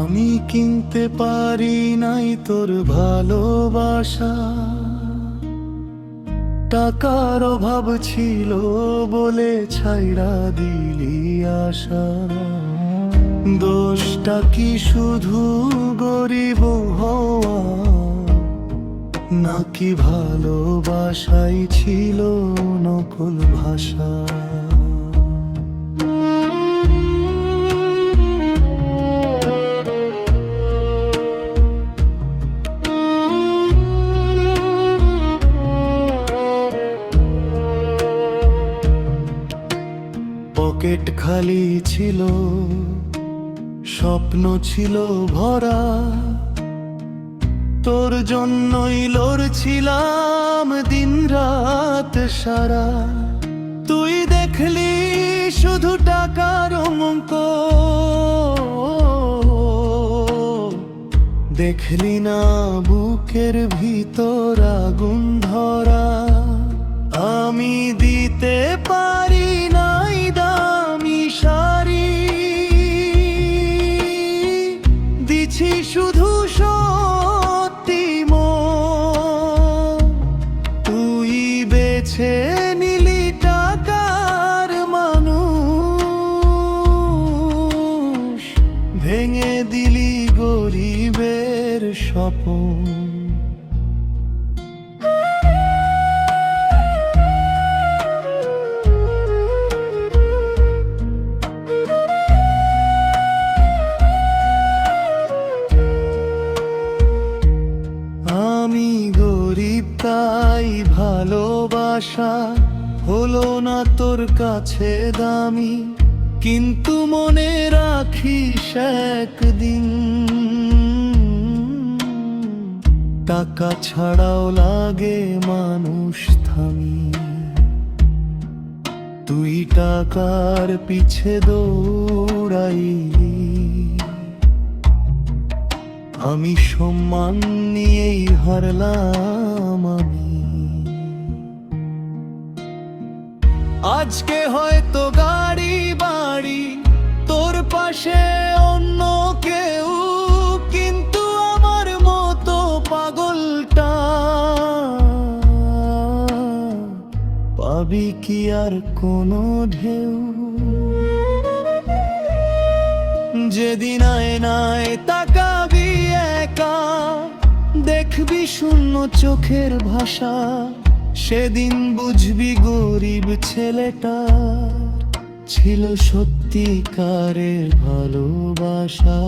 আমি কিনতে পারি নাই তোর ভালোবাসা, টাকার অভাব ছিল বলে ছাইড়া দিলি আশা। দোষটা কি শুধু গরিব হওয়া, নাকি ভালোবাসাই ছিল নকল ভাষা? পকেট খালি ছিল, স্বপ্ন ছিল ভরা, তোর জন্যই লড়ছিলাম দিন রাত সারা। তুই দেখলি শুধু টাকার অঙ্ক, দেখলি না বুকের ভিতর আগুন ধরা। আমি দিতে পারি নাই দামি শাড়ি, দিছি শুধু সত্যি মন। তুই বেছে নিলি টাকার মানুষ, ভেঙে দিলি গরিবের স্বপ্ন। আমি গরিব তাই ভালোবাসা হলো না তোর কাছে দামি, কিন্তু মনে রাখিস একদিন টাকা ছাড়াও লাগে মানুষ থামি। তুই টাকার পিছে দৌড়াইলি, আমি সম্মান নিয়েই হারলাম। আমি আজকে হয়তো গাড়ি বাড়ি, তোর পাশে অন্য কেউ, কিন্তু আমার মতো পাগলটা পাবি কি আর কোনো ঢেউ? যেদিন আয়নায় তাকাবি একা, দেখবি শূন্য চোখের ভাষা, সেদিন বুঝবি গরিব ছেলেটা ছিল সত্যিকারের ভালোবাসা।